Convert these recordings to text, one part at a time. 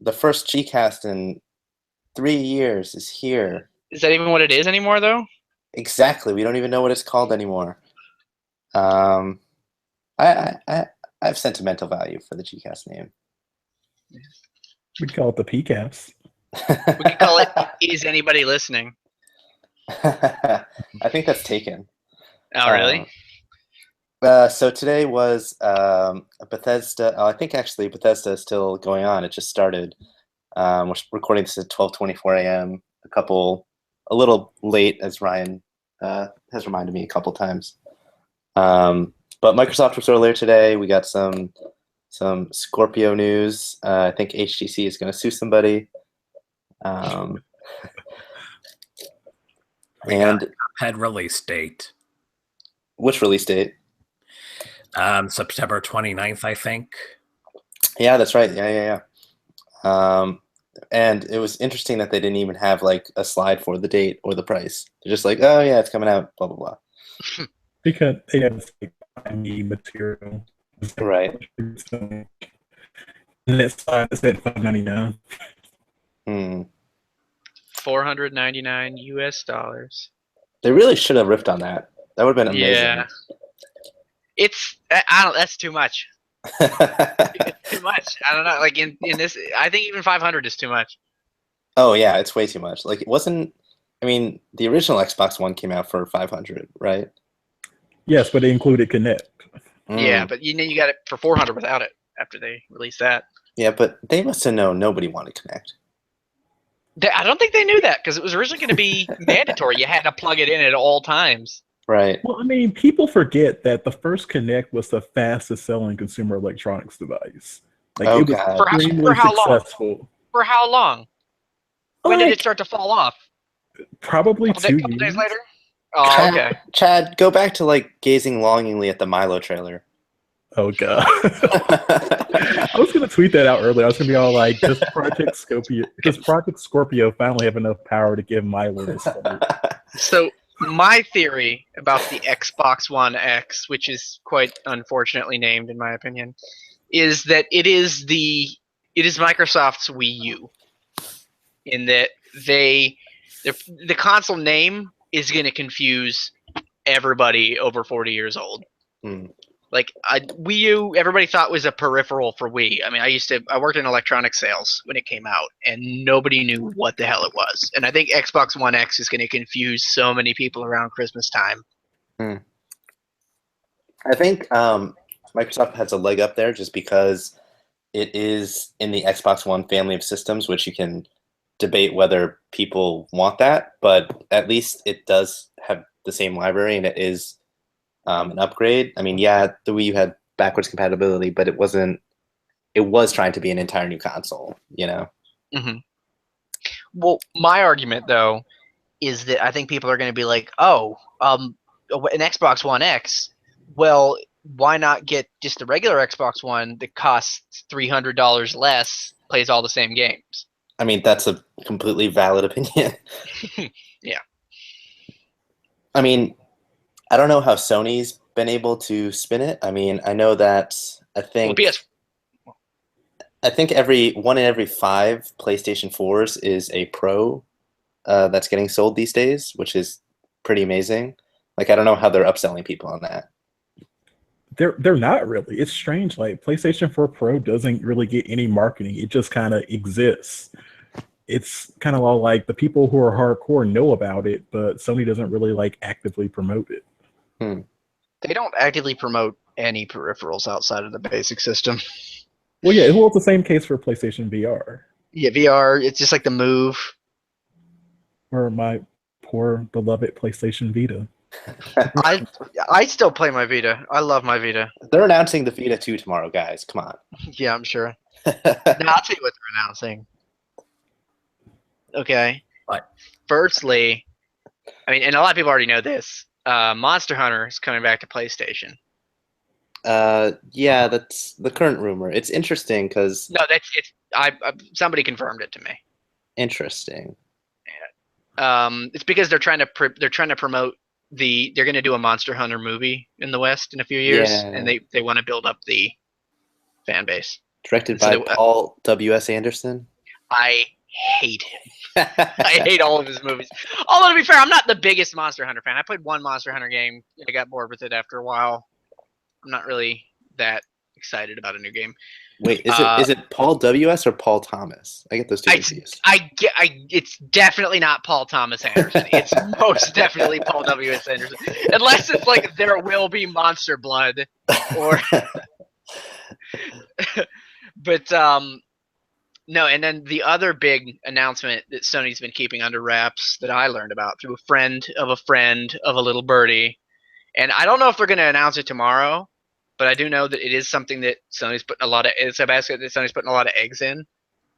The first Gcast in 3 years is here. Is that even what it is anymore, though? Exactly. We don't even know what it's called anymore. Um, I have sentimental value for the Gcast name. We'd call it the PCAPs. We could call it Is Anybody Listening? I think that's taken. Oh, really? So today was Bethesda. Oh, I think actually Bethesda is still going on. It just started. We're recording this at 12:24 a.m. A little late, as Ryan has reminded me a couple times. But Microsoft was earlier today. We got some Scorpio news. I think HTC is going to sue somebody. And had release date. Which release date? September 29th, I think. Yeah, that's right. Yeah. And it was interesting that they didn't even have like a slide for the date or the price. They're just like, oh yeah, it's coming out, blah blah blah. Because they have any material. Right. And that slide said $599. $499 US. They really should have ripped on that. That would have been amazing. Yeah. I don't. That's too much. It's too much. I don't know. Like in this, I think even 500 is too much. Oh yeah, it's way too much. Like it wasn't. I mean, the original Xbox One came out for 500, right? Yes, but it included Kinect. Yeah, but you got it for 400 without it after they released that. Yeah, but they must have known nobody wanted Kinect. I don't think they knew that because it was originally going to be mandatory. You had to plug it in at all times. Right. Well, I mean, people forget that the first Kinect was the fastest selling consumer electronics device. Like it was extremely successful. Long? For how long? When did it start to fall off? Probably two days later. Oh, okay. Chad, go back to like gazing longingly at the Milo trailer. Oh god. I was gonna tweet that out earlier. I was gonna be all like, does Project Scorpio finally have enough power to give Milo this fight? So my theory about the Xbox One X, which is quite unfortunately named in my opinion, is that it is Microsoft's Wii U. In that the console name is going to confuse everybody over 40 years old. Like Wii U, everybody thought was a peripheral for Wii. I mean, I worked in electronics sales when it came out, and nobody knew what the hell it was. And I think Xbox One X is going to confuse so many people around Christmas time. I think Microsoft has a leg up there just because it is in the Xbox One family of systems, which you can debate whether people want that, but at least it does have the same library, and it is an upgrade. I mean, yeah, the Wii U had backwards compatibility, but it wasn't. It was trying to be an entire new console, you know. Well, my argument though is that I think people are going to be like, "Oh, an Xbox One X. Well, why not get just the regular Xbox One that costs $300 less, plays all the same games?" I mean, that's a completely valid opinion. Yeah. I mean, I don't know how Sony's been able to spin it. I mean, I know that I think one in every 5 PlayStation 4s is a Pro that's getting sold these days, which is pretty amazing. Like, I don't know how they're upselling people on that. They're not really. It's strange. Like PlayStation 4 Pro doesn't really get any marketing. It just kind of exists. It's kind of all like the people who are hardcore know about it, but Sony doesn't really like actively promote it. They don't actively promote any peripherals outside of the basic system. Well, yeah, it's the same case for PlayStation VR. Yeah, VR, it's just like the Move. Or my poor beloved PlayStation Vita. I still play my Vita. I love my Vita. They're announcing the Vita 2 tomorrow, guys. Come on. Yeah, I'm sure. Now, I'll tell you what they're announcing. Okay. What? Firstly, I mean, and a lot of people already know this. Monster Hunter is coming back to PlayStation. Yeah, that's the current rumor. It's interesting because somebody confirmed it to me. Interesting. It's because they're trying to promote they're going to do a Monster Hunter movie in the West in a few years, and they want to build up the fan base. Directed So by Paul W.S. Anderson. I hate him. I hate all of his movies. Although, to be fair, I'm not the biggest Monster Hunter fan. I played one Monster Hunter game. I got bored with it after a while. I'm not really that excited about a new game. Wait, is it Paul W.S. or Paul Thomas? I get those two confused. It's definitely not Paul Thomas Anderson. It's most definitely Paul W.S. Anderson. Unless it's like There Will Be Monster Blood, or but no. And then the other big announcement that Sony's been keeping under wraps that I learned about through a friend of a little birdie, and I don't know if they're going to announce it tomorrow, but I do know that it is something that Sony's putting it's a basket that Sony's putting a lot of eggs in.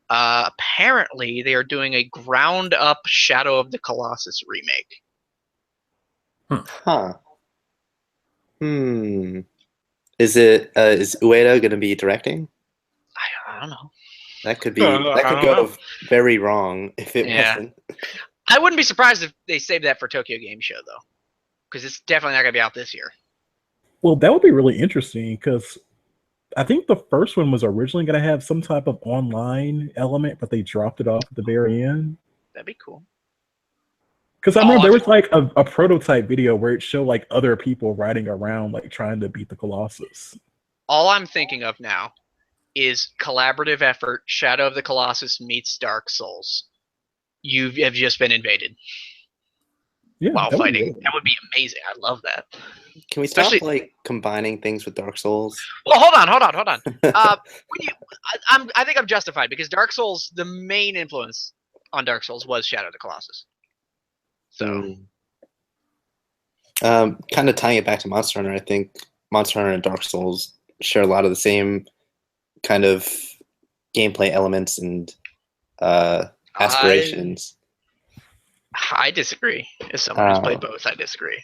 Apparently, they are doing a ground-up Shadow of the Colossus remake. Huh. Is Ueda going to be directing? I don't know. That could go very wrong if it wasn't. I wouldn't be surprised if they saved that for Tokyo Game Show, though, because it's definitely not going to be out this year. Well, that would be really interesting because I think the first one was originally going to have some type of online element, but they dropped it off at the very end. That'd be cool. Because I remember there was like a prototype video where it showed like other people riding around like trying to beat the Colossus. All I'm thinking of now is collaborative effort, Shadow of the Colossus meets Dark Souls. You have just been invaded. Yeah, while fighting. That would be amazing. I love that. Can we stop like combining things with Dark Souls? Well, hold on. I think I'm justified because Dark Souls, the main influence on Dark Souls was Shadow of the Colossus. So, kind of tying it back to Monster Hunter, I think Monster Hunter and Dark Souls share a lot of the same kind of gameplay elements and aspirations. I disagree. As someone who's played both, I disagree.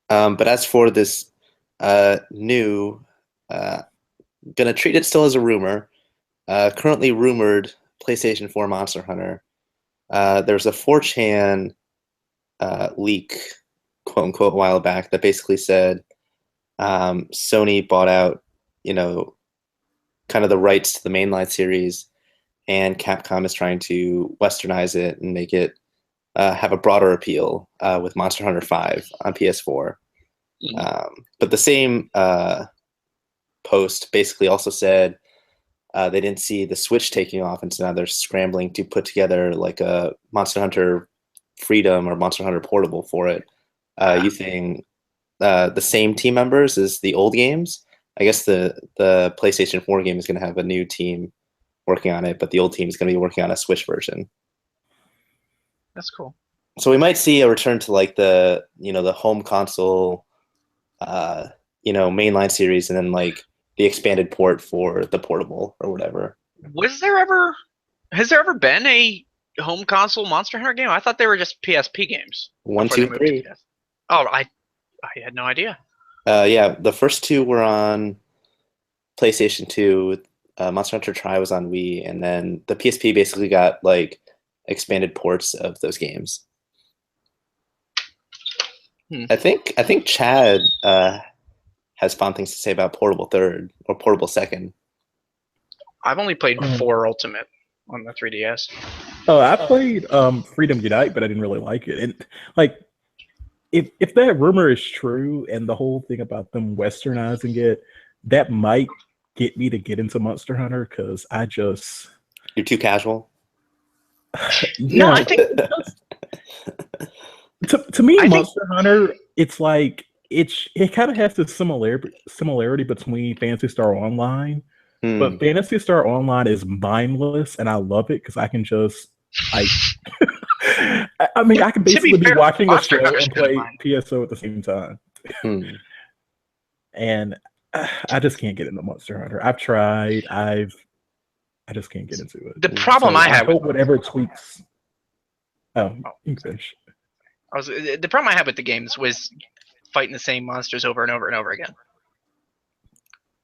But as for this new, gonna treat it still as a rumor. Currently rumored PlayStation 4 Monster Hunter. There's a 4chan leak, quote unquote, a while back that basically said Sony bought out, kind of the rights to the mainline series, and Capcom is trying to westernize it and make it have a broader appeal with Monster Hunter 5 on PS4. But the same post basically also said they didn't see the Switch taking off, and so now they're scrambling to put together like a Monster Hunter Freedom or Monster Hunter Portable for it, using the same team members as the old games. I guess the PlayStation 4 game is going to have a new team working on it, but the old team is going to be working on a Switch version. That's cool. So we might see a return to like the home console, mainline series, and then like the expanded port for the portable or whatever. Has there ever been a home console Monster Hunter game? I thought they were just PSP games. 1, 2, 3. Oh, I had no idea. Yeah, the first two were on PlayStation 2. Monster Hunter Tri was on Wii, and then the PSP basically got like expanded ports of those games. I think Chad has fond things to say about Portable Third or Portable Second. I've only played 4 Ultimate on the 3DS. Oh, I played Freedom Unite, but I didn't really like it. And like, if that rumor is true and the whole thing about them westernizing it, that might get me to get into Monster Hunter because you're too casual. Yeah, no, I think to me, Monster Hunter, it's like it kind of has the similarity between Phantasy Star Online, but Phantasy Star Online is mindless, and I love it because I can just like. I mean, I can basically be watching a show and play PSO at the same time. And I just can't get into Monster Hunter. I've tried. I just can't get into it. The problem I have with whatever tweaks. Oh, you can finish. The problem I had with the games was fighting the same monsters over and over and over again.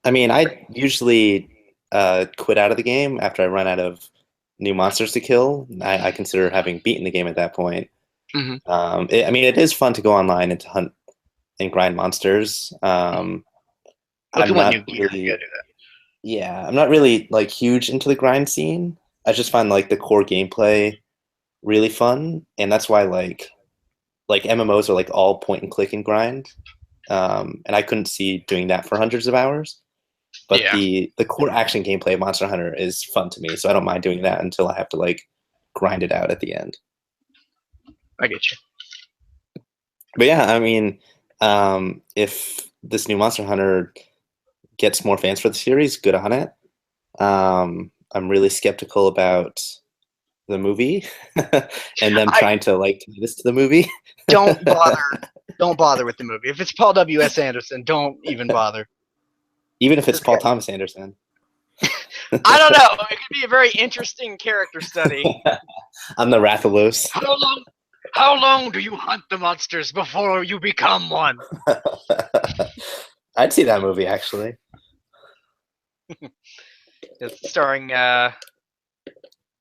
I mean, I usually quit out of the game after I run out of new monsters to kill. I consider having beaten the game at that point. It is fun to go online and to hunt and grind monsters. I'm not really. Yeah, I'm not really like huge into the grind scene. I just find like the core gameplay really fun, and that's why like MMOs are like all point and click and grind. And I couldn't see doing that for hundreds of hours. But Yeah, the core action gameplay of Monster Hunter is fun to me, so I don't mind doing that until I have to like grind it out at the end. I get you. But yeah, I mean, if this new Monster Hunter gets more fans for the series, good on it. I'm really skeptical about the movie and them I trying to like tie this to the movie. don't bother. Don't bother with the movie. If it's Paul W.S. Anderson, don't even bother. Even if it's This Paul guy- Thomas Anderson. I don't know. It could be a very interesting character study. I'm the Rathalos. How long do you hunt the monsters before you become one? I'd see that movie actually. It's starring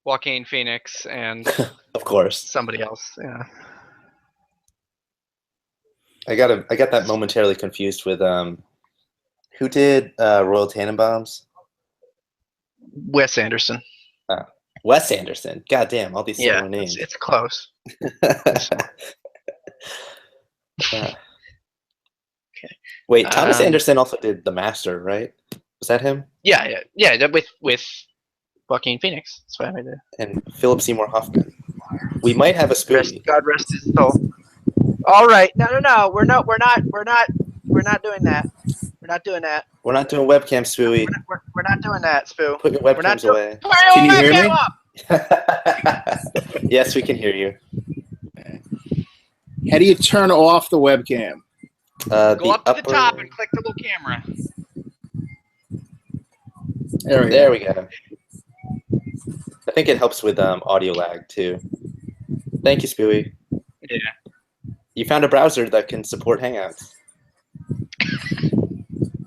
Joaquin Phoenix and Of course. somebody else. Yeah. I got that momentarily confused with who did Royal Tannenbaums? Wes Anderson. Wes Anderson. God damn, all these Yeah, similar names. it's close. Yeah. Wait, Thomas Um, Anderson also did The Master, right? Was that him? Yeah. With Joaquin Phoenix. That's what I made it. And Philip Seymour Hoffman. We might have a spooie. God rest his soul. All right. No. We're not doing that. We're not doing that. We're not doing webcam spooie. We're not doing that, Spoo. Put your We're not webcams away. Can you hear me? Yes, we can hear you. How do you turn off the webcam? Go up to the top and click the little camera. There we go. I think it helps with audio lag too. Thank you, Spooey. Yeah. You found a browser that can support Hangouts.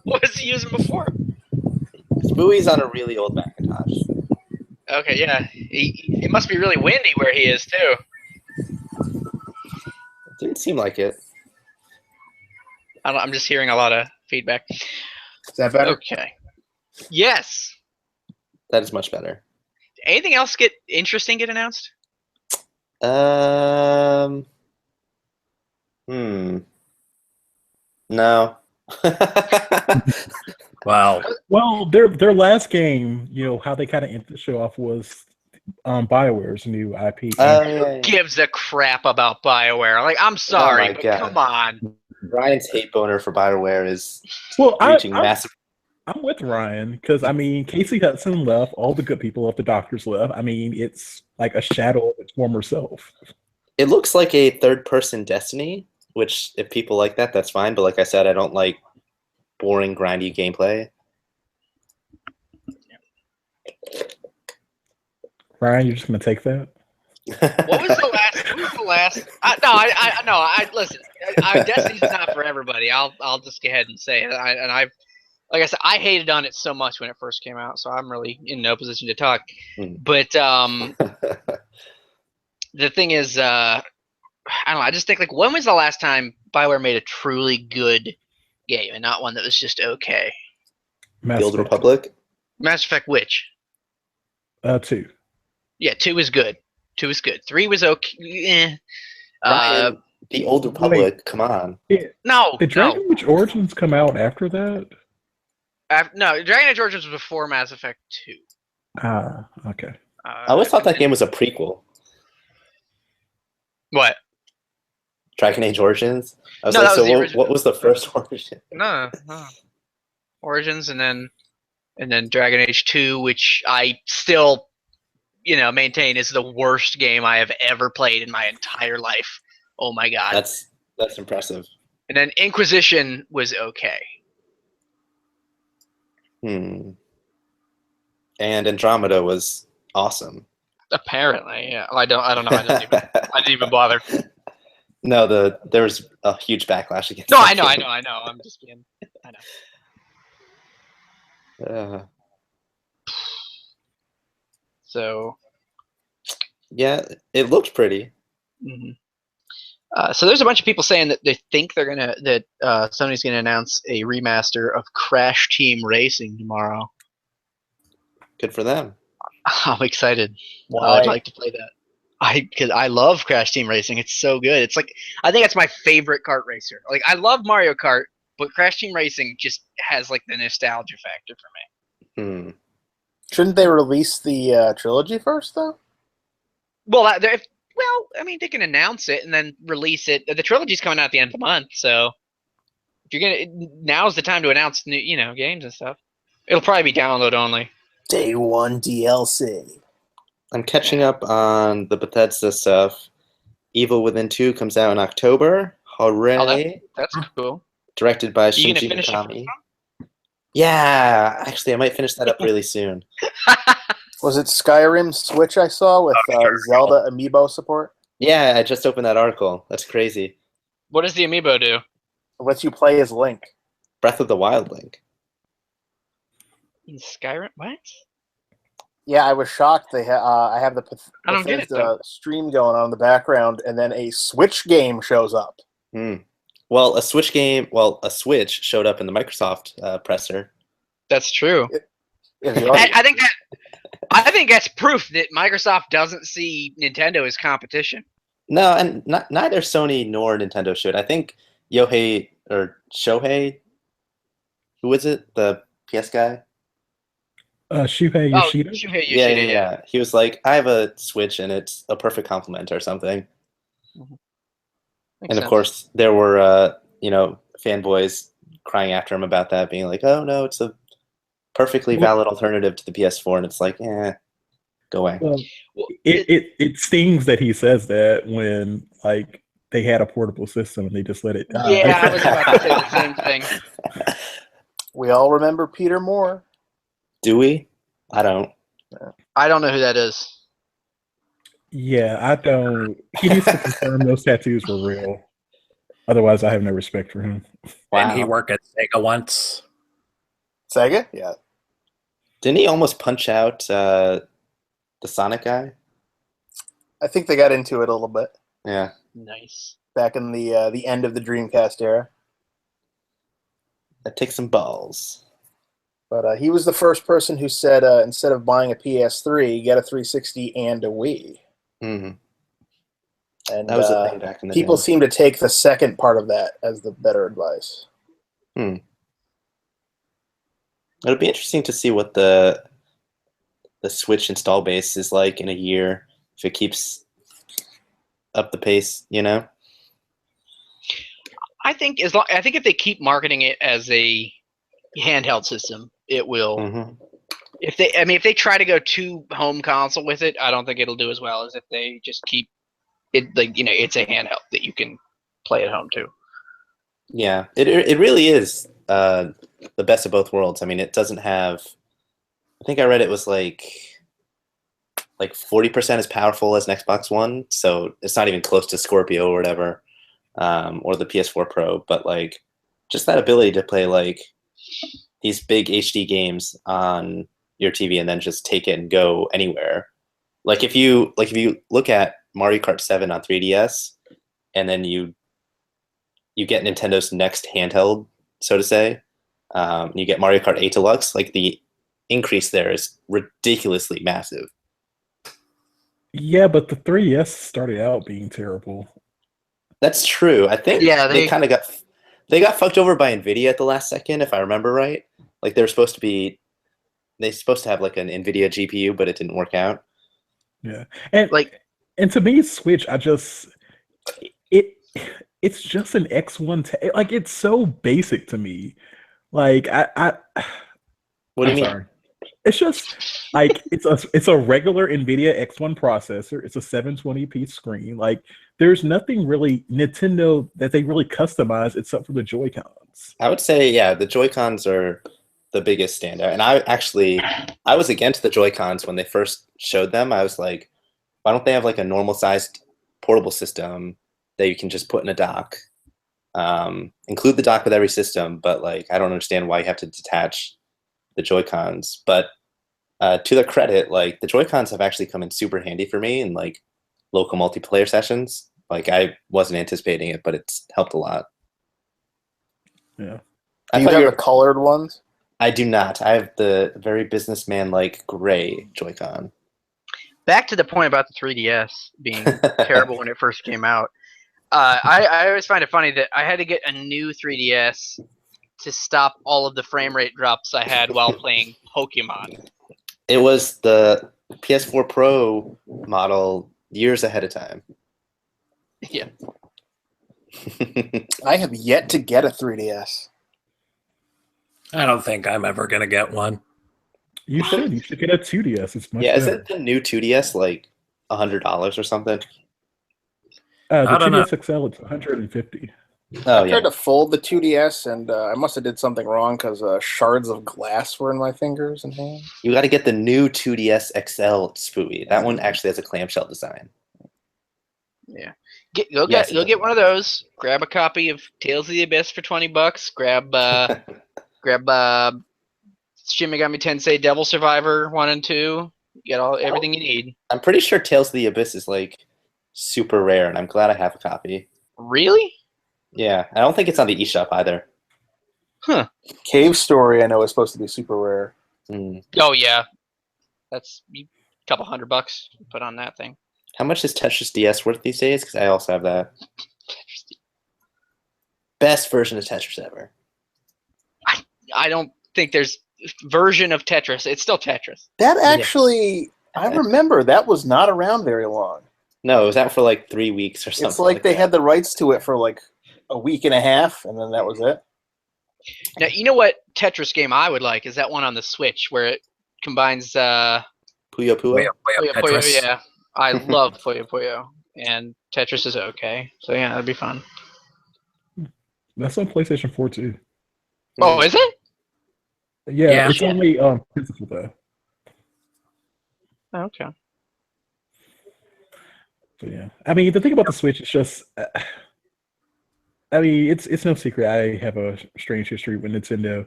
What was he using before? Spooey's on a really old Macintosh. Okay, yeah. It must be really windy where he is too. Didn't seem like it. I'm just hearing a lot of feedback. Is that better? Okay. Yes. That is much better. Anything else get announced? No. Wow. Well, their last game, you know, how they kind of ended the show off was BioWare's new IP. Yeah. Gives a crap about BioWare. Like, I'm sorry, my but God. come on. Ryan's hate boner for BioWare is Well, reaching massive. I'm with Ryan because I mean, Casey Hudson left, all the good people left, the doctors left. I mean, it's like a shadow of its former self. It looks like a third-person Destiny, which if people like that, that's fine. But like I said, I don't like boring, grindy gameplay. Ryan, you're just gonna take that? What was the last? Listen. Destiny's not for everybody. I'll just go ahead and say it. Like I said, I hated on it so much when it first came out, so I'm really in no position to talk. But the thing is, I don't know. I just think, like, when was the last time BioWare made a truly good game and not one that was just okay? Mass The Old Effect. Republic? Mass Effect which? 2. Yeah, 2 was good. 2 was good. 3 was okay. Ryan, The Old Republic, come on. No. Did Dragon Age Origins come out after that? No, Dragon Age Origins was before Mass Effect 2. Ah, okay. I always thought that game was a prequel. What? Dragon Age Origins? I was No, like, that was the so original. what was the first Origin? No. Origins and then Dragon Age 2, which I still, maintain is the worst game I have ever played in my entire life. Oh my god. That's impressive. And then Inquisition was okay. And Andromeda was awesome. Apparently, yeah. Well, I don't know. I didn't even bother. No, there was a huge backlash against. No, that I game. know. I'm just being. I know. So. Yeah, it looked pretty. Mm-hmm. So there's a bunch of people saying that they think Sony's gonna announce a remaster of Crash Team Racing tomorrow. Good for them. I'm excited. Why? I'd like to play that. Because I love Crash Team Racing. It's so good. It's like I think it's my favorite kart racer. Like I love Mario Kart, but Crash Team Racing just has like the nostalgia factor for me. Hmm. Shouldn't they release the trilogy first, though? Well, I mean, they can announce it and then release it. The trilogy's coming out at the end of the month, so if you're now's the time to announce new, games and stuff. It'll probably be download only. Day 1 DLC. I'm catching up on the Bethesda stuff. Evil Within 2 comes out in October. Hooray! That's cool. Directed by You gonna Shinji finish it? Mikami. Yeah, actually, I might finish that up really soon. Was it Skyrim Switch I saw with Zelda amiibo support? Yeah, I just opened that article. That's crazy. What does the amiibo do? It lets you play as Link. Breath of the Wild Link. In Skyrim? What? Yeah, I was shocked. I have the I don't get it, Bethesda though. stream going on in the background, and then a Switch game shows up. Hmm. Well, a Switch showed up in the Microsoft presser. That's true. In the audience. I think that's proof that Microsoft doesn't see Nintendo as competition. No, and neither Sony nor Nintendo should. I think Shohei, who is it? The PS guy? Shuhei Yoshida. Shuhei Yoshida, Yeah. He was like, I have a Switch and it's a perfect complement or something. Makes And of sense. course, there were, fanboys crying after him about that, being like, oh, no, it's a perfectly valid alternative to the PS4. And it's like, go away. Well, Well, it stings that he says that when like they had a portable system and they just let it die. yeah, I was about to say the same thing. We all remember Peter Moore. Do we? I don't. I don't know who that is. Yeah, I don't. He needs to confirm those tattoos were real. Otherwise, I have no respect for him. Didn't he Wow. work at Sega once? Sega? Yeah. Didn't he almost punch out the Sonic guy? I think they got into it a little bit Yeah. Nice. back in the end of the Dreamcast era. That takes some balls. But he was the first person who said instead of buying a PS3, get a 360 and a Wii. Hmm. And That was a thing back in the people day. seem to take the second part of that as the better advice. It'll be interesting to see what the Switch install base is like in a year if it keeps up the pace, I think if they keep marketing it as a handheld system, it will. Mm-hmm. If they try to go to home console with it, I don't think it'll do as well as if they just keep it it's a handheld that you can play at home too. Yeah, it really is the best of both worlds. I mean, it doesn't have. I think I read it was like 40% as powerful as an Xbox One, so it's not even close to Scorpio or whatever, or the PS4 Pro. But like, just that ability to play like these big HD games on your TV and then just take it and go anywhere. Like if you look at Mario Kart 7 on 3DS, and then you get Nintendo's next handheld, so to say, you get Mario Kart 8 Deluxe, like the increase there is ridiculously massive. Yeah, but the 3DS started out being terrible. That's true. I think they kind of got fucked over by Nvidia at the last second, if I remember right. Like they're supposed to have like an Nvidia GPU, but it didn't work out. Yeah, and to me, Switch, it's just an X1. Like it's so basic to me. Like What do you mean? Sorry. It's just like it's a regular NVIDIA X1 processor. It's a 720p screen. Like there's nothing really Nintendo that they really customize except for the Joy-Cons. I would say, yeah, the Joy-Cons are the biggest standout. And I was against the Joy-Cons when they first showed them. I was like, why don't they have like a normal sized portable system that you can just put in a dock? Include the dock with every system, but like I don't understand why you have to detach the Joy-Cons. But to their credit, like the Joy-Cons have actually come in super handy for me in like local multiplayer sessions. Like I wasn't anticipating it, but it's helped a lot. Yeah. Do you have the colored ones? I do not. I have the very businessman-like gray Joy-Con. Back to the point about the 3DS being terrible when it first came out. I always find it funny that I had to get a new 3DS to stop all of the frame rate drops I had while playing Pokemon. It was the PS4 Pro model years ahead of time. Yeah. I have yet to get a 3DS. I don't think I'm ever gonna get one. You should. You should get a 2DS. It's much Yeah, better. isn't the new 2DS like $100 or something? The I don't know. 2DS XL, it's 150. Oh I yeah. tried to fold the 2DS, and I must have did something wrong because shards of glass were in my fingers and hands. You got to get the new 2DS XL spooie. That one actually has a clamshell design. Yeah. Yes, Go get one of those. Grab a copy of Tales of the Abyss for $20. Grab Shin Megami Tensei Devil Survivor 1 and 2. You get everything you need. I'm pretty sure Tales of the Abyss is like super rare, and I'm glad I have a copy. Really? Yeah, I don't think it's on the eShop either. Huh. Cave Story, I know, is supposed to be super rare. Mm. Oh yeah. That's a couple $100 to put on that thing. How much is Tetris DS worth these days? Because I also have that. Best version of Tetris ever. I don't think there's version of Tetris. It's still Tetris. That actually, I remember that was not around very long. No, it was out for like 3 weeks or something. It's like they that. had the rights to it for like a week and a half, and then that was it. Now you know what Tetris game I would like is that one on the Switch where it combines Puyo Puyo. Puyo Puyo. Tetris. Yeah, I love Puyo Puyo, and Tetris is okay. So yeah, that'd be fun. That's on PlayStation 4 too. Oh, is it? Yeah, Yeah. it's only physical though. Oh, okay. So yeah, I mean the thing about the Switch is just, I mean it's no secret I have a strange history with Nintendo,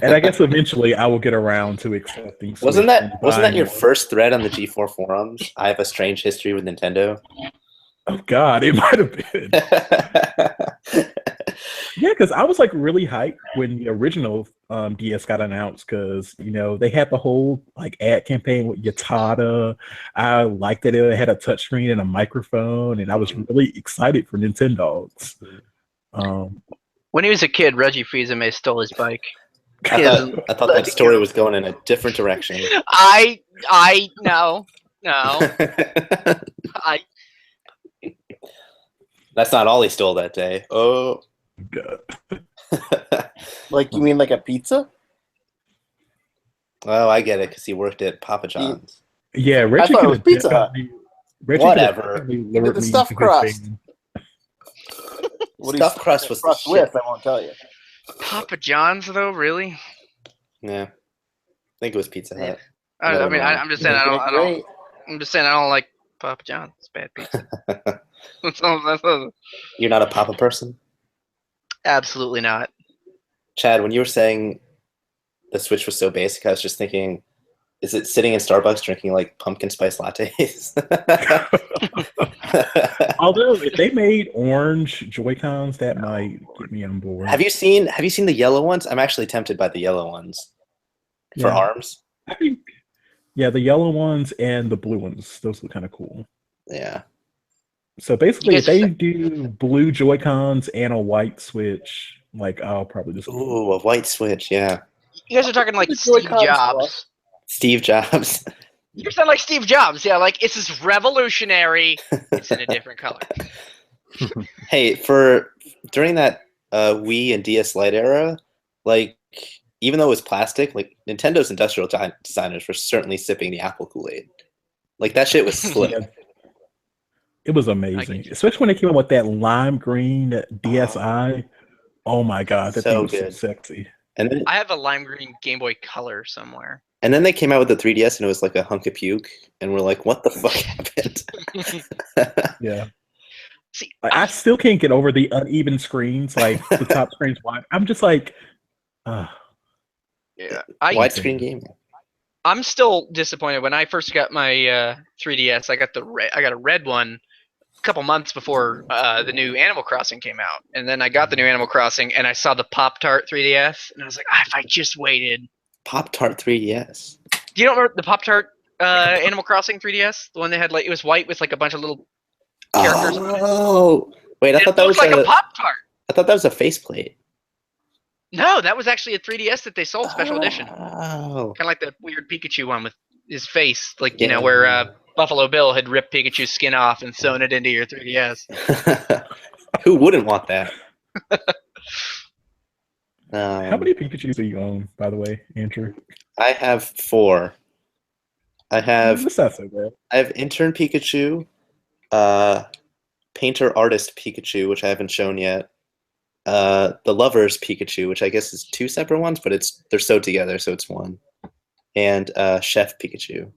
and I guess eventually I will get around to accepting. Switch Wasn't and that buying your one. first thread on the G4 forums? I have a strange history with Nintendo. Oh God, it might have been. Yeah, because I was like really hyped when the original DS got announced because they had the whole like ad campaign with Yatada. I liked that it had a touchscreen and a microphone, and I was really excited for Nintendogs. When he was a kid, Reggie Fils-Aimé stole his bike. I thought that story was going in a different direction. No. That's not all he stole that day. Oh. God. Like, you mean like a pizza? Oh, I get it because he worked at Papa John's. Yeah, Reggie thought it could was have Pizza Hut. Whatever. The stuffed crust. What Stuffed crust was the crust shit. with, I won't tell you. Papa John's though, really? Yeah, I think it was Pizza Hut. I mean, I'm just saying Great. I'm just saying I don't like Papa John's. It's bad pizza. You're not a Papa person? Absolutely not. Chad, when you were saying the Switch was so basic, I was just thinking, is it sitting in Starbucks drinking like pumpkin spice lattes? Although if they made orange Joy-Cons, that might get me on board. Have you seen the yellow ones? I'm actually tempted by the yellow ones for Yeah. arms. I think, yeah, the yellow ones and the blue ones, those look kind of cool. Yeah. So basically, You if guys they are do blue Joy-Cons and a white Switch, like I'll probably just. Ooh, a white Switch. Yeah. You guys are talking like The Steve Joy-Cons Jobs. plus. Steve Jobs. You sound like Steve Jobs. Yeah, like this is revolutionary. It's in a different color. Hey, during that Wii and DS Lite era, like even though it was plastic, like Nintendo's industrial designers were certainly sipping the Apple Kool-Aid. Like that shit was slick. Yeah. It was amazing, especially when they came out with that lime green DSi. Oh my God, that So thing was good. so sexy. And then I have a lime green Game Boy Color somewhere. they came out with the 3DS and it was like a hunk of puke, and we're like, what the fuck happened? Yeah. See, I still can't get over the uneven screens, like the top screen's wide. I'm just like, yeah, Widescreen gaming. I'm still disappointed. When I first got my 3DS, I got a red one couple months before the new Animal Crossing came out, and then I got the new Animal Crossing, and I saw the Pop-Tart 3DS, and I was like, if I just waited. Pop-Tart 3DS. Do you don't remember the Pop-Tart Animal Crossing 3DS? The one that had like it was white with like a bunch of little characters on it. Oh, wait! I thought that was like a Pop-Tart. I thought that was a faceplate. No, that was actually a 3DS that they sold special edition. Oh. Kind of like the weird Pikachu one with his face, like you know where Buffalo Bill had ripped Pikachu's skin off and sewn it into your 3DS. Who wouldn't want that? How many Pikachus do you own, by the way, Andrew? I have 4. That's not so bad. I have intern Pikachu, painter artist Pikachu, which I haven't shown yet. The lovers Pikachu, which I guess is 2 separate ones, but they're sewed together, so it's one. And Chef Pikachu.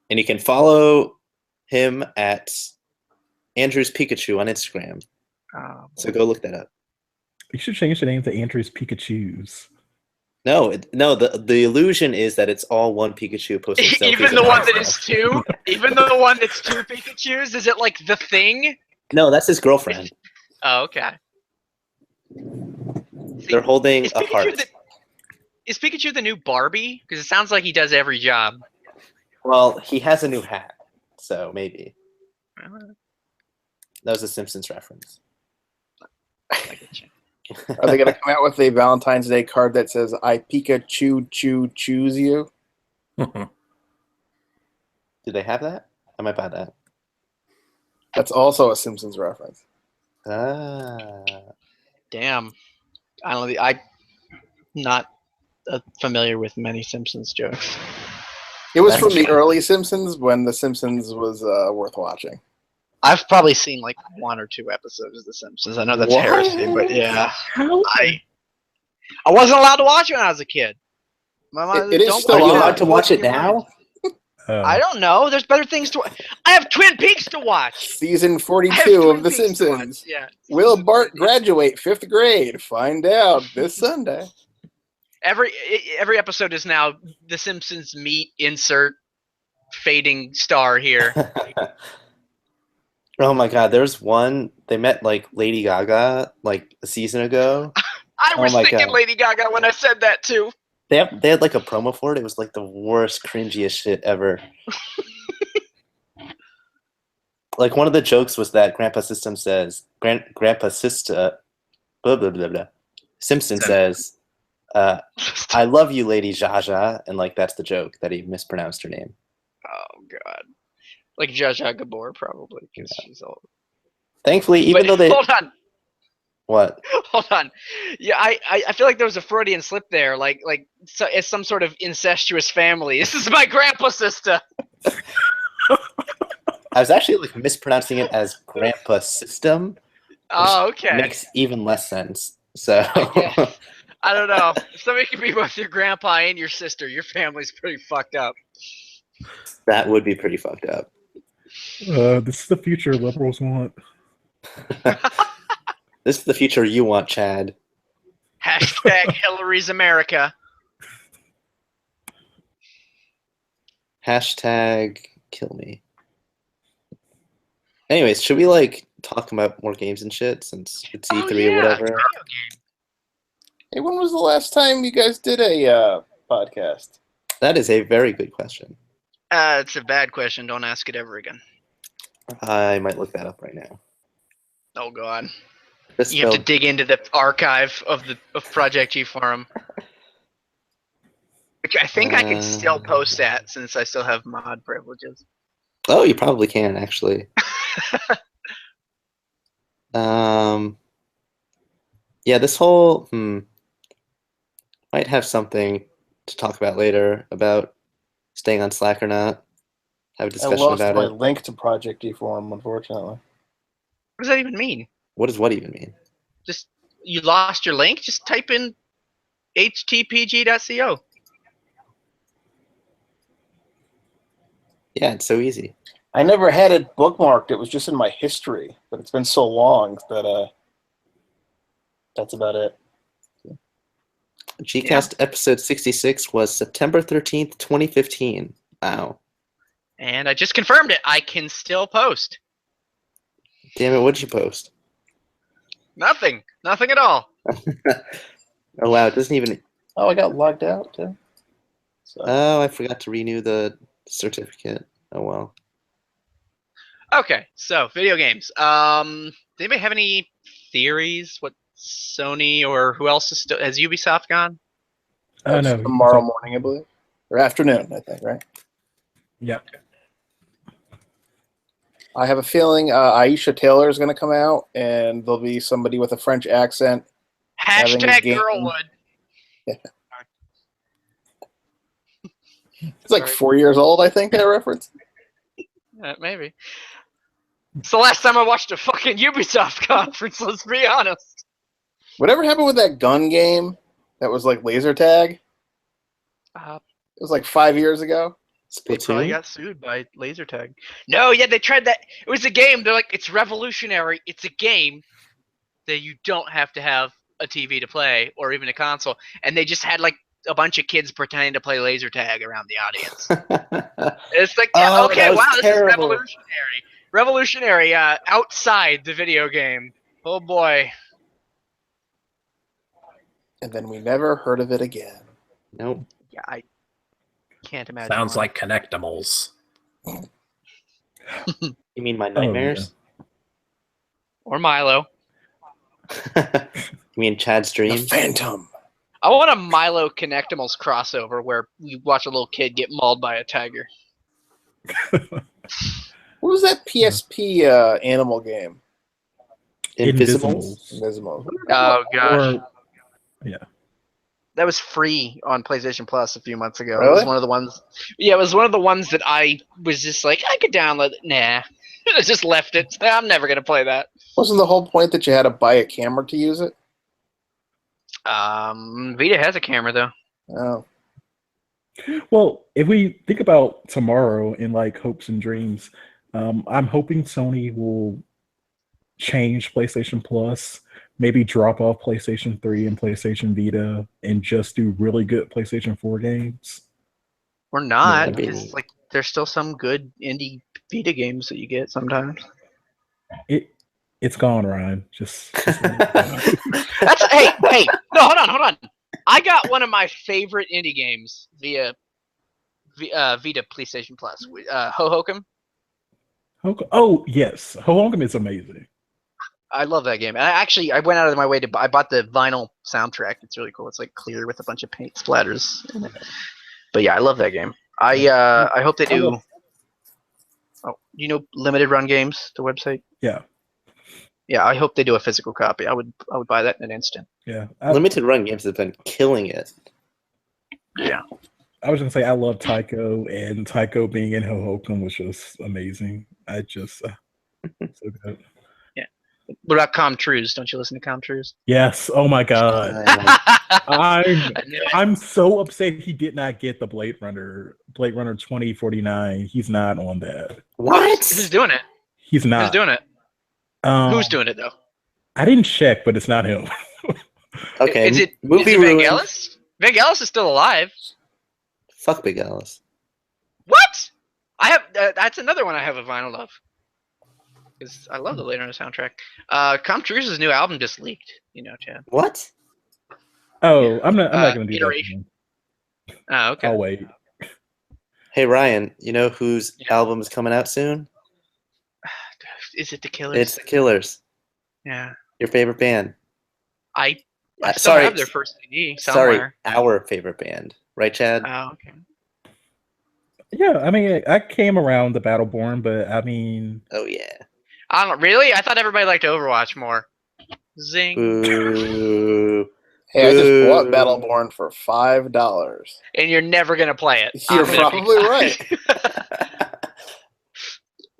And you can follow him at Andrew's Pikachu on Instagram. So go look that up. You should change the name to Andrew's Pikachus. No, the illusion is that it's all one Pikachu posting selfies. Even the one that is 2? Even the one that's 2 Pikachus? Is it like the thing? No, that's his girlfriend. Oh, okay. They're holding a heart. Is Pikachu the new Barbie? Because it sounds like he does every job. Well, he has a new hat, so maybe. That was a Simpsons reference. Are they going to come out with a Valentine's Day card that says, I Pikachu choose you? Do they have that? I might buy that. That's also a Simpsons reference. Damn. I don't know. I'm not familiar with many Simpsons jokes. It was from the early Simpsons when The Simpsons was worth watching. I've probably seen like 1 or 2 episodes of The Simpsons. I know that's heresy, but yeah. I wasn't allowed to watch it when I was a kid. My mom, it is still Are you allowed to watch it now? I don't know. There's better things to watch. I have Twin Peaks to watch. Season 42 of The Simpsons. Yeah. Will Bart graduate 5th grade? Find out this Sunday. Every episode is now The Simpsons meet insert fading star here. Oh my God! There's one they met like Lady Gaga like a season ago. I was thinking Lady Gaga when I said that too. They had like a promo for it. It was like the worst, cringiest shit ever. Like one of the jokes was that Grandpa System says, Grandpa Sista, blah blah blah blah. Simpson says, "I love you, Lady Jaja," and like that's the joke that he mispronounced her name. Oh God, like Zsa Zsa Gabor probably because she's old. Thankfully, even though they hold on. What? Hold on. Yeah, I feel like there was a Freudian slip there, like so, it's some sort of incestuous family. This is my grandpa sister. I was actually like mispronouncing it as Grandpa System. Oh, okay. Makes even less sense. So I don't know. If somebody can be both your grandpa and your sister, your family's pretty fucked up. That would be pretty fucked up. This is the future liberals want. This is the future you want, Chad. Hashtag Hillary's America. Hashtag kill me. Anyways, should we like talk about more games and shit since it's E3 or whatever? Hey, when was the last time you guys did a podcast? That is a very good question. It's a bad question. Don't ask it ever again. I might look that up right now. Oh God. You have to dig into the archive of Project G Forum. Which I think I can still post that since I still have mod privileges. Oh, you probably can actually. Yeah, this whole might have something to talk about later about staying on Slack or not. Have a discussion about it. I lost my link to Project G Forum, unfortunately. What does that even mean? What does what even mean? Just you lost your link? Just type in htpg.co. Yeah, it's so easy. I never had it bookmarked. It was just in my history, but it's been so long that that's about it. Gcast episode 66 was September 13th, 2015. Wow. And I just confirmed it. I can still post. Damn it! What'd you post? Nothing. Nothing at all. Oh wow! It doesn't even. Oh, I got logged out too. So, Oh, I forgot to renew the certificate. Oh well. Okay, so video games. Does anybody have any theories? What Sony or who else is still has Ubisoft gone? Oh that's no. tomorrow morning, I believe, or afternoon, I think. Right. Yep. I have a feeling Aisha Taylor is going to come out, and there'll be somebody with a French accent. Having a Hashtag game. Girlwood. It's like 4 years old, I think, that reference. Maybe. It's the last time I watched a fucking Ubisoft conference, let's be honest. Whatever happened with that gun game that was like laser tag? Uh, It was like 5 years ago. They probably Splatoon. got sued by laser tag. No, yeah, they tried that. It was a game. They're like, it's revolutionary. It's a game that you don't have to have a TV to play or even a console. And they just had like a bunch of kids pretending to play laser tag around the audience. It's like, yeah, Oh, okay, that was wow, this is terrible. revolutionary. Revolutionary outside the video game. Oh boy. And then we never heard of it again. Nope. Yeah, I can't imagine. Sounds why. like Connectimals. You mean my Oh, nightmares? Or Milo. You mean Chad's The dream? Phantom. I want a Milo Connectimals crossover where you watch a little kid get mauled by a tiger. What was that PSP animal game? Invisibles. Invisible. Oh gosh. Or yeah. That was free on PlayStation Plus a few months ago. It Really? was one of the ones. Yeah, it was one of the ones that I was just like, I could download it. Nah, I just left it. I'm never gonna play that. Wasn't the whole point that you had to buy a camera to use it? Vita has a camera though. Oh. Well, if we think about tomorrow in like hopes and dreams, I'm hoping Sony will change PlayStation Plus, maybe drop off PlayStation 3 and PlayStation Vita, and just do really good PlayStation 4 games. Or not, that'd be because neat. like there's still some good indie Vita games that you get sometimes. It's gone, Ryan. Just let it go. That's hey, no, hold on. I got one of my favorite indie games via Vita PlayStation Plus. Hohokum. Oh yes, Hohokam is amazing. I love that game. And I went out of my way I bought the vinyl soundtrack. It's really cool. It's like clear with a bunch of paint splatters in it. But yeah, I love that game. I hope they do. Oh, you know, Limited Run Games, the website. Yeah, Yeah, I hope they do a physical copy. I would buy that in an instant. yeah. Limited Run Games have been killing it. Yeah. I was gonna say I love Tycho, and Tycho being in Hohokam was just amazing. I just so good. What about Comtrues? Don't you listen to Comtrues? Yes. Oh my god. I knew it. I'm so upset he did not get the Blade Runner 2049. He's not on that. What? Who's doing it? He's not. Who's doing it? Who's doing it though? I didn't check, but it's not him. Okay. Is it movie Vangelis? ruins. Vangelis is still alive. Fuck Big Alice. What? I have. That's another one I have a vinyl of. Because I love the later in the soundtrack. Comtrue's new album just leaked. You know, Chad. What? Oh, I'm not gonna do Iteration. that. Oh, okay. I'll wait. Hey Ryan, you know whose album is coming out soon? Is it the Killers? It's the Killers. Yeah. Your favorite band. I still sorry. have their first CD Sorry, somewhere. our favorite band. Right, Chad? Oh, okay. Yeah, I mean, I came around the Battleborn, but I mean, Oh yeah. I don't really. I thought everybody liked Overwatch more. Zing. Boo. Hey, I just bought Boo. Battleborn for $5. And you're never gonna play it. You're I'm gonna be probably glad. right.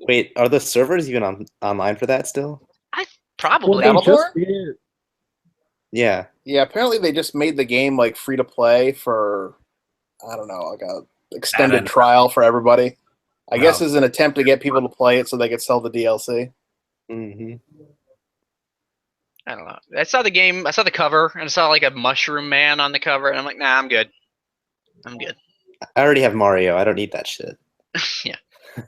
Wait, are the servers even online for that still? Probably. well, they just Battleborn? did. Yeah. Yeah, apparently they just made the game like free to play for, I don't know, like a extended Add-in. trial for everybody. I guess Oh. as an attempt to get people to play it so they could sell the DLC. hmm I don't know. I saw the game. I saw the cover, and I saw like a mushroom man on the cover, and I'm like, nah, I'm good. I'm good. I already have Mario. I don't need that shit. Yeah,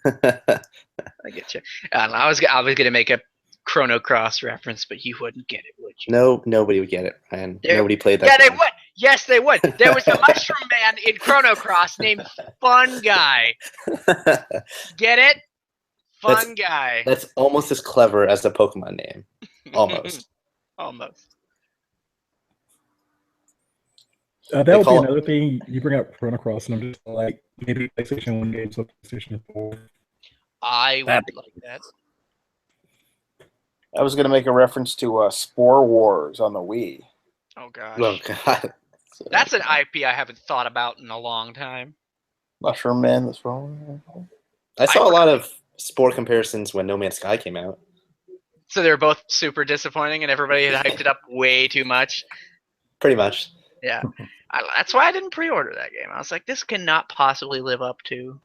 I get you. I don't know. I was gonna make a Chrono Cross reference, but you wouldn't get it, would you? No, nobody would get it, Ryan. Nobody played that. Yeah, game. they would. Yes, they would. There was a mushroom man in Chrono Cross named Fun Guy. Get it? Fun Guy. That's almost as clever as the Pokemon name. Almost. Almost. That would be another thing. You bring up Chrono Cross, and I'm just like, maybe PlayStation 1 games or PlayStation 4. I would like that. I was going to make a reference to Spore Wars on the Wii. Oh, gosh. Oh, God. That's an IP I haven't thought about in a long time. Mushroom Man, that's wrong. I saw a lot of Spore comparisons when No Man's Sky came out. So they were both super disappointing, and everybody had hyped it up way too much. Pretty much. Yeah. That's why I didn't pre-order that game. I was like, this cannot possibly live up to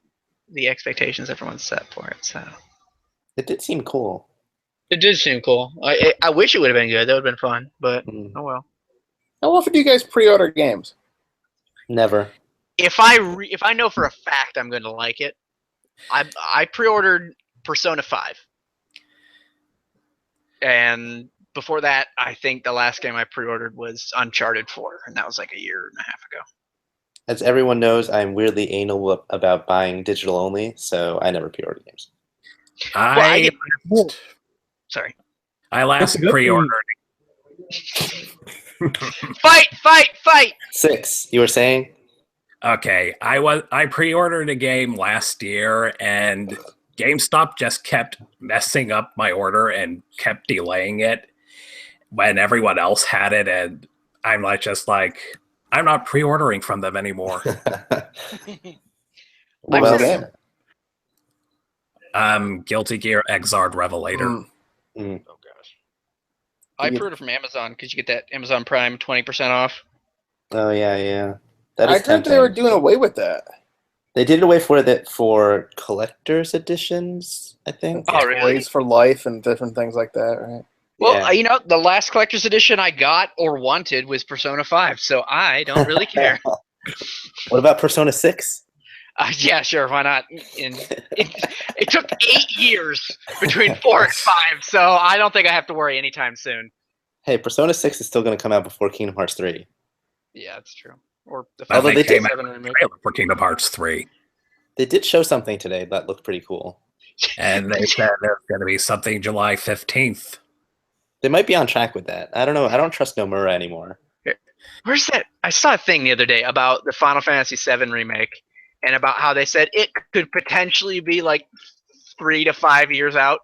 the expectations everyone set for it. So It did seem cool. it did seem cool. I wish it would have been good. That would have been fun, but oh well. How often do you guys pre-order games? Never. If I know for a fact I'm going to like it, I pre-ordered Persona 5. And before that, I think the last game I pre-ordered was Uncharted 4, and that was like a year and a half ago. As everyone knows, I'm weirdly anal about buying digital only, so I never pre-order games. Sorry. I last pre-ordered. Fight! 6, you were saying? Okay, I pre-ordered a game last year, and GameStop just kept messing up my order and kept delaying it when everyone else had it, and I'm I'm not pre-ordering from them anymore. What was the game? Guilty Gear Xrd Revelator. Oh gosh. I pre-ordered from Amazon because you get that Amazon Prime 20% off. Oh yeah. That I is heard tempting. they were doing away with that. They did it away for collector's editions, I think. Oh, really? Toys for life and different things like that, right? Well, you the last collector's edition I got or wanted was Persona 5, so I don't really care. What about Persona 6? Yeah, sure, why not? It took 8 years between 4 and 5, so I don't think I have to worry anytime soon. Hey, Persona 6 is still going to come out before Kingdom Hearts 3. Yeah, that's true. Or the Although they did for Kingdom Hearts 3. They did show something today that looked pretty cool. And they said there's going to be something July 15th. They might be on track with that. I don't know. I don't trust Nomura anymore. Where's that? I saw a thing the other day about the Final Fantasy VII remake and about how they said it could potentially be like 3 to 5 years out.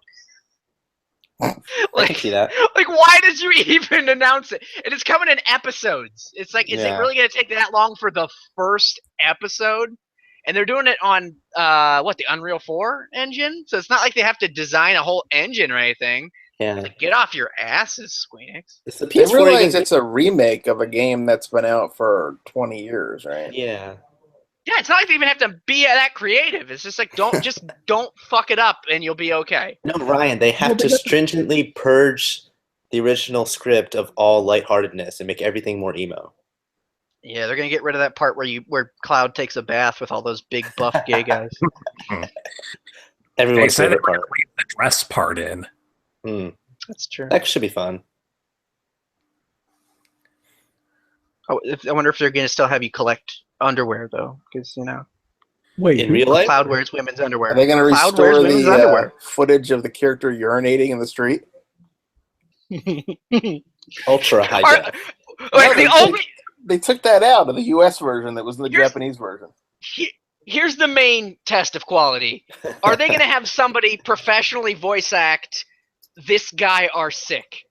I can see that. Like, why did you even announce it? And it's coming in episodes. It's like, is it really going to take that long for the first episode? And they're doing it on the Unreal 4 engine, so it's not like they have to design a whole engine or anything. Yeah. Like, get off your asses, Squeenix. It's the They PS4 realize it's a remake of a game that's been out for 20 years, right? Yeah. Yeah, it's not like they even have to be that creative. It's just like don't fuck it up and you'll be okay. No, Ryan, they have to stringently purge the original script of all lightheartedness and make everything more emo. Yeah, they're gonna get rid of that part where Cloud takes a bath with all those big buff gay guys. Everyone's they said favorite they were part. going to leave the dress part in. That's true. That should be fun. Oh, I wonder if they're gonna still have you collect underwear though, because Wait, In real life? Cloud wears women's underwear. Are they going to Cloud wears restore women's the underwear. footage of the character urinating in the street? Ultra high def. They took that out of the U.S. version that was in the Japanese version. Here's the main test of quality. Are they going to have somebody professionally voice act this guy are sick?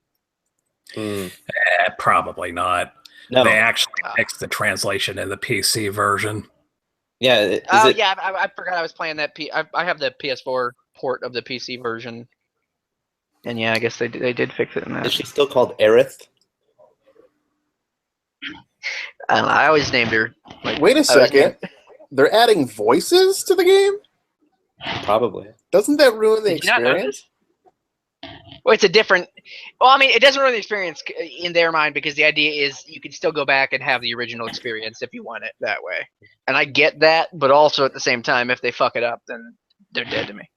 Probably not. No. They actually fixed the translation in the PC version. Yeah. I forgot I was playing that. I have the PS4 port of the PC version. And yeah, I guess they did fix it in that. Is she still called Aerith? I don't know, I always named her. Wait a second. They're adding voices to the game? Probably. Doesn't that ruin the Did you not know experience? Well, it's a different. Well, I mean, it doesn't ruin the experience in their mind because the idea is you can still go back and have the original experience if you want it that way. And I get that, but also at the same time, if they fuck it up, then they're dead to me.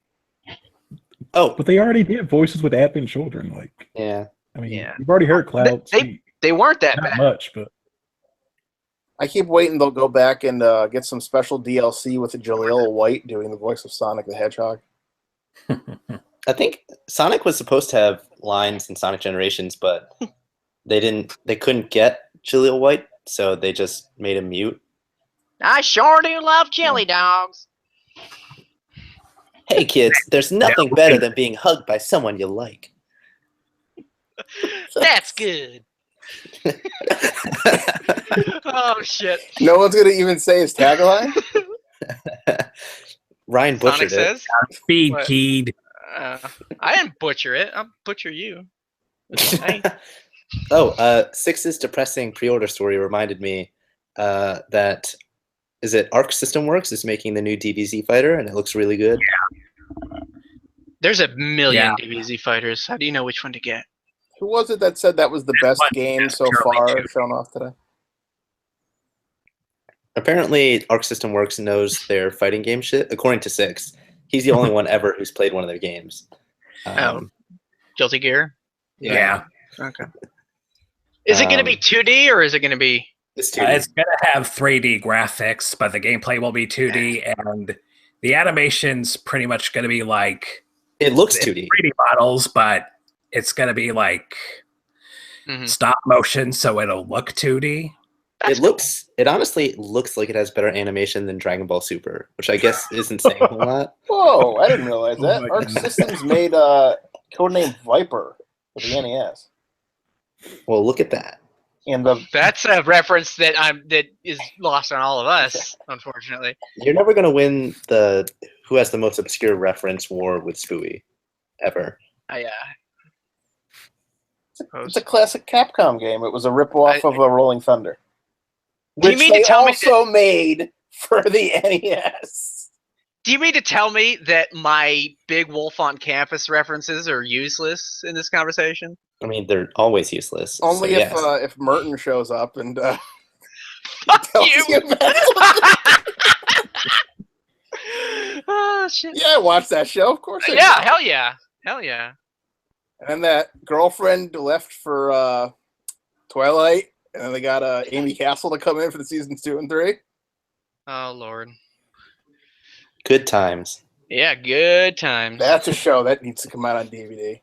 Oh, But they already did voices with advent children. Like, yeah. I mean, Yeah. you've already heard Cloud speak. They weren't that Not bad. much, but I keep waiting they'll go back and get some special DLC with Jaleel White doing the voice of Sonic the Hedgehog. I think Sonic was supposed to have lines in Sonic Generations, but they didn't. They couldn't get Jaleel White, so they just made him mute. I sure do love chili dogs. Hey kids, there's nothing better than being hugged by someone you like. That's good. Oh shit. No one's gonna even say his tagline. Ryan butchered Sonic it. says. Speed What? keyed. I didn't butcher it. I'll butcher you. Hey. Six's depressing pre-order story reminded me that is it Arc System Works is making the new DBZ fighter, and it looks really good. There's a million DBZ fighters. How do you know which one to get? Who was it that said that was the best game so far shown off today? Apparently, Arc System Works knows their fighting game shit. According to Six, he's the only one ever who's played one of their games. Guilty Gear? Yeah. Okay. Is it going to be 2D or is it going to be... It's 2D. It's going to have 3D graphics, but the gameplay will be 2D, and the animation's pretty much going to be like... It looks 2D. 3D models, but it's going to be like stop motion, so it'll look 2D. It honestly looks like it has better animation than Dragon Ball Super, which I guess isn't saying a whole lot. Whoa, I didn't realize that. my Arc goodness. Systems made codename Viper for the NES. Well, look at that. And the That's a reference that is lost on all of us, unfortunately. You're never going to win the who has the most obscure reference war with Spooie, ever. it's a classic Capcom game. It was a ripoff of a Rolling Thunder, Do you which mean they to tell me also made for the NES. Do you mean to tell me that my Big Wolf on Campus references are useless in this conversation? I mean, they're always useless. Only so if yes. if Merton shows up and Fuck tells you! you about it. Oh shit! Yeah, I watched that show. Of course. I did. Yeah, hell yeah, hell yeah. And then that girlfriend left for Twilight, and then they got Amy Castle to come in for the seasons 2 and 3. Oh lord. Good times. Yeah, good times. That's a show that needs to come out on DVD.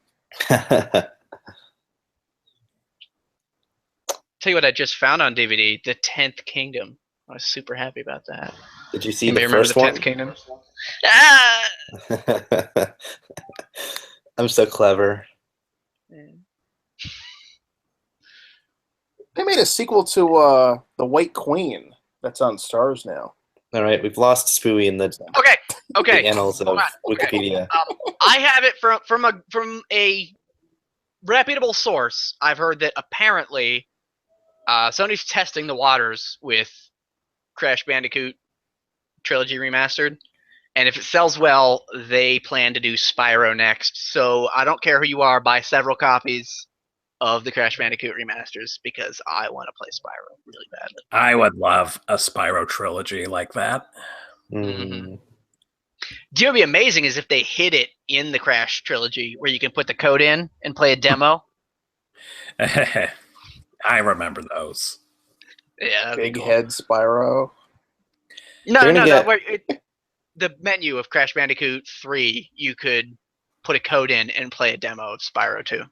Tell you what, I just found on DVD: The 10th Kingdom. I was super happy about that. Did you see Anybody the remember first the one? 10th Kingdom? Ah! I'm so clever. They made a sequel to The White Queen that's on Stars now. All right, we've lost Spooey in the Okay. annals of Hold on. Wikipedia. I have it from a reputable source. I've heard that apparently Sony's testing the waters with Crash Bandicoot Trilogy Remastered, and if it sells well, they plan to do Spyro next. So I don't care who you are, buy several copies of the Crash Bandicoot remasters because I want to play Spyro really badly. I would love a Spyro trilogy like that. Mm. Do you know what'd be amazing is if they hid it in the Crash trilogy where you can put the code in and play a demo. I remember those. Yeah, that'd be Big cool. Head Spyro. No. The menu of Crash Bandicoot 3, you could put a code in and play a demo of Spyro 2.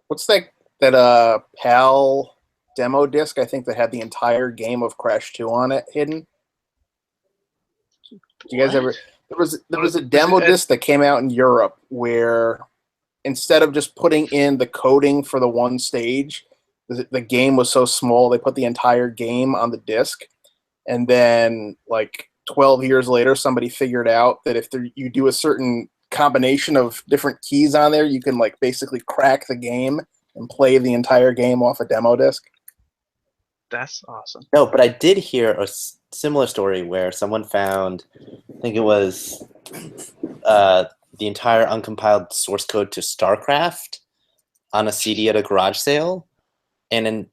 What's that PAL demo disc? I think that had the entire game of Crash 2 on it hidden. Did you guys ever? There was a demo disc that came out in Europe where instead of just putting in the coding for the one stage, the game was so small they put the entire game on the disc, and then like 12 years later, somebody figured out that if you do a certain combination of different keys on there, you can like basically crack the game and play the entire game off a demo disc. That's awesome. No, but I did hear a similar story where someone found, I think it was the entire uncompiled source code to StarCraft on a CD at a garage sale, and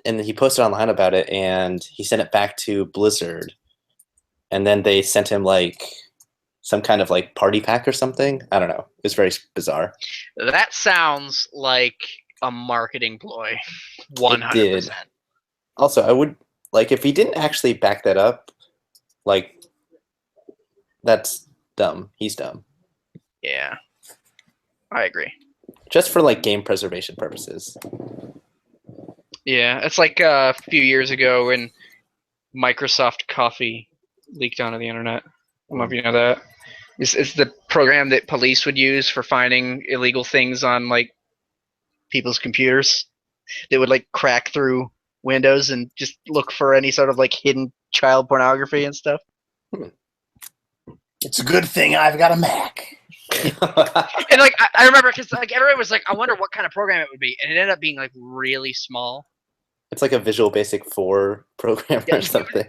he posted online about it, and he sent it back to Blizzard, and then they sent him like some kind of like party pack or something. I don't know. It was very bizarre. That sounds like a marketing ploy. 100%. It did. Also, I would like if he didn't actually back that up. Like, that's dumb. He's dumb. Yeah, I agree. Just for like game preservation purposes. Yeah, it's like a few years ago when Microsoft Coffee leaked onto the internet. I don't know if you know that. It's the program that police would use for finding illegal things on like people's computers. They would like crack through windows and just look for any sort of like hidden child pornography and stuff. It's a good thing I've got a Mac. And like I remember because like everyone was like, I wonder what kind of program it would be, and it ended up being like really small. It's like a Visual Basic 4 program or something.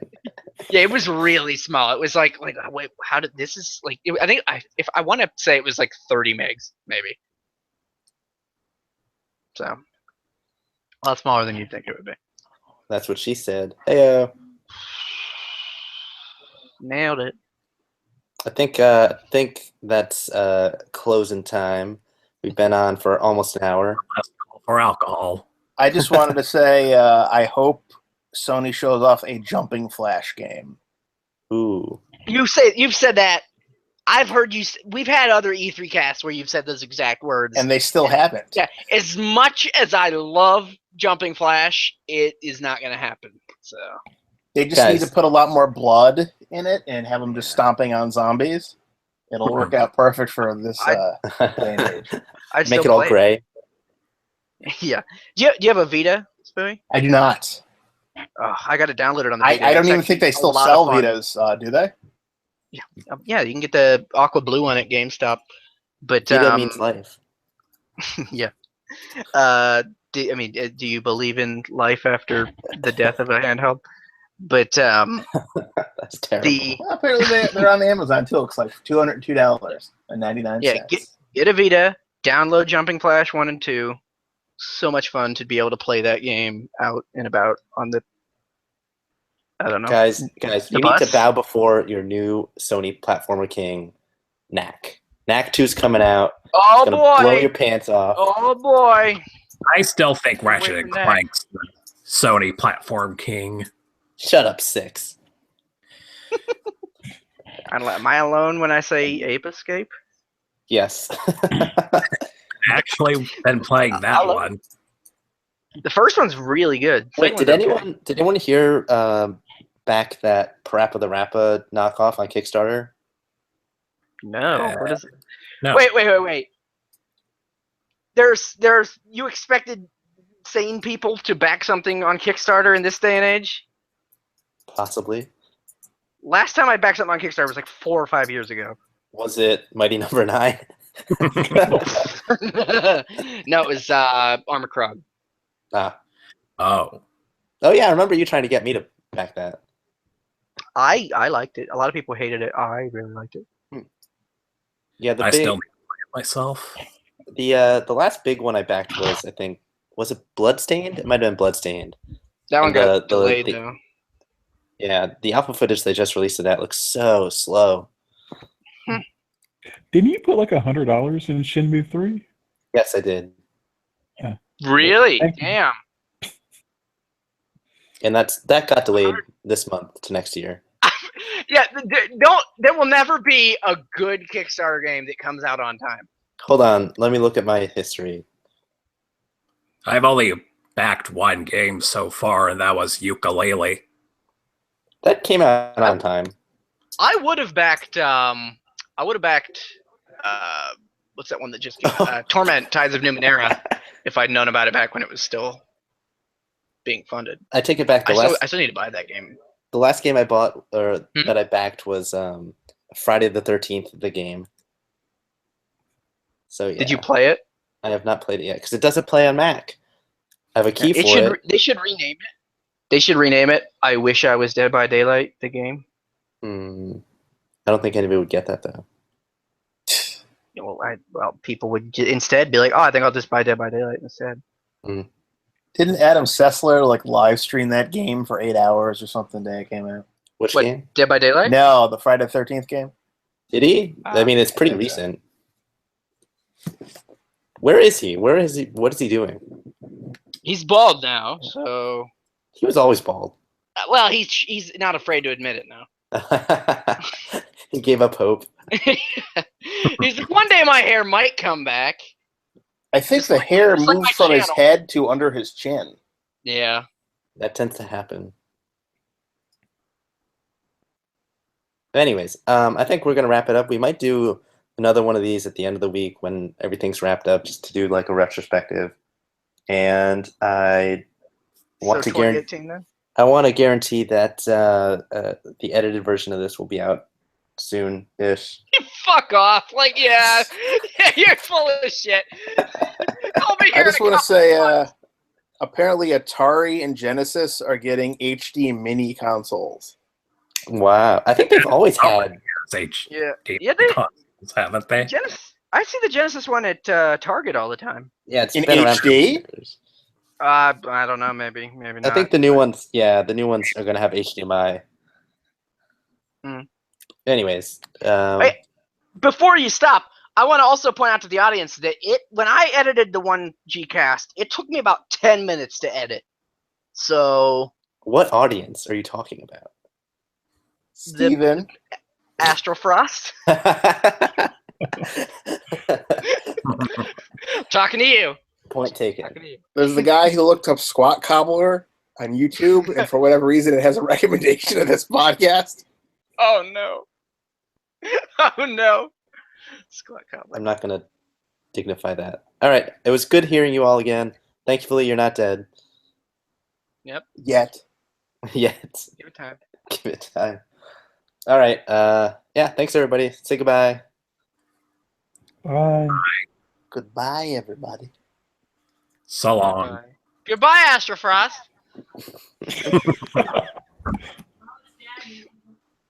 Yeah, it was really small. It was like wait, how did this is like? I think if I want to say it was like 30 megs maybe. So a lot smaller than you'd think it would be. That's what she said. Heyo. Nailed it. I think that's closing time. We've been on for almost an hour. For alcohol. I just wanted to say I hope Sony shows off a jumping Flash game. Ooh. You've said that. I've heard you. We've had other E3 casts where you've said those exact words, And they still haven't. yeah, as much as I love jumping Flash, it is not going to happen. So They just need to put a lot more blood in it and have them just stomping on zombies. It'll work out perfect for this day and age. I'd Make it still all play gray. Yeah. Do you have a Vita, Spooey? I do not. Oh, I got to download it on the Vita. I don't It's even actually think they a still lot sell of fun. Vitas, do they? Yeah, you can get the Aqua Blue one at GameStop. But Vita means life. yeah. Do you believe in life after the death of a handheld? But That's terrible. Well, apparently they're on Amazon too. Looks like $202.99. yeah, get a Vita, download Jumping Flash 1 and 2. So much fun to be able to play that game out and about on the, I don't know. Guys, you need to bus? bow before your new Sony platformer king, Knack. Knack 2's coming out. Oh It's gonna blow your boy! pants off. Oh boy! I still think Ratchet Wait and for that. Clank's the Sony platform king. Shut up, 6. Am I alone when I say Ape Escape? Yes. Actually, been playing that Hello? one. The first one's really good. Wait, Second did one's okay. anyone hear back that Parappa the Rappa knockoff on Kickstarter? No. What is it? No. Wait. There's you expected sane people to back something on Kickstarter in this day and age? Possibly. Last time I backed something on Kickstarter was like 4 or 5 years ago. Was it Mighty Number 9? No, it was Armor Krog. Ah. Oh. Oh yeah, I remember you trying to get me to back that. I liked it. A lot of people hated it. I really liked it. Yeah, I still need to play it myself. the last big one I backed was it Bloodstained? It might have been Bloodstained. That one And got delayed though. Yeah, the alpha footage they just released of that looks so slow. Didn't you put like $100 in Shenmue 3? Yes, I did. Really? Thank you. Damn. And that got delayed this month to next year. Yeah, there will never be a good Kickstarter game that comes out on time. Hold on, let me look at my history. I've only backed one game so far, and that was Ukulele. That came out on time. I would have backed what's that one that just came out? Torment Tides of Numenera if I'd known about it back when it was still being funded. I take it back. I still need to buy that game. The last game I bought or that I backed was Friday the 13th, the game. So yeah. Did you play it? I have not played it yet because it doesn't play on Mac. I have a key for it. They should rename it. They should rename it. I Wish I Was Dead by Daylight. The game. I don't think anybody would get that though. Well, people would instead be like, "Oh, I think I'll just buy Dead by Daylight instead." Didn't Adam Sessler like live stream that game for 8 hours or something the day it came out? Which What, game? Dead by Daylight? No, the Friday the 13th game. Did he? I mean, it's pretty recent. Where is he? Where is he? What is he doing? He's bald now, so He was always bald. well, he's not afraid to admit it now. He gave up hope. He's like, one day my hair might come back. I think Just the like- hair just like moved my from his channel. head to under his chin. Yeah. That tends to happen. Anyways, I think we're gonna wrap it up. We might do another one of these at the end of the week when everything's wrapped up, just to do like a retrospective. And I want So to guarantee. 2018 then? I want to guarantee that the edited version of this will be out soon-ish. Fuck off! Like, yeah, you're full of shit. I'll be here. I just want to say, apparently Atari and Genesis are getting HD mini consoles. Wow, I think they've always had. Yeah, HD yeah. They, consoles, haven't they? Genesis. I see the Genesis one at Target all the time. Yeah, it's In been around for HD? years. I don't know. Maybe not. I think the new ones, the new ones are gonna have HDMI. Hmm. Anyways, Hey, before you stop, I want to also point out to the audience that when I edited the one Gcast, it took me about 10 minutes to edit. So what audience are you talking about? Steven. Astrofrost, talking to you. Point taken. Talking to you. There's the guy who looked up squat cobbler on YouTube, and for whatever reason, it has a recommendation of this podcast. Oh no. Oh no. Squat cobbler. I'm not gonna dignify that. All right, it was good hearing you all again. Thankfully, you're not dead Yep. Yet. yet. Give it time. Give it time. All right. Yeah. Thanks, everybody. Say goodbye. Bye. Goodbye, everybody. So long. Goodbye, Astrofrost.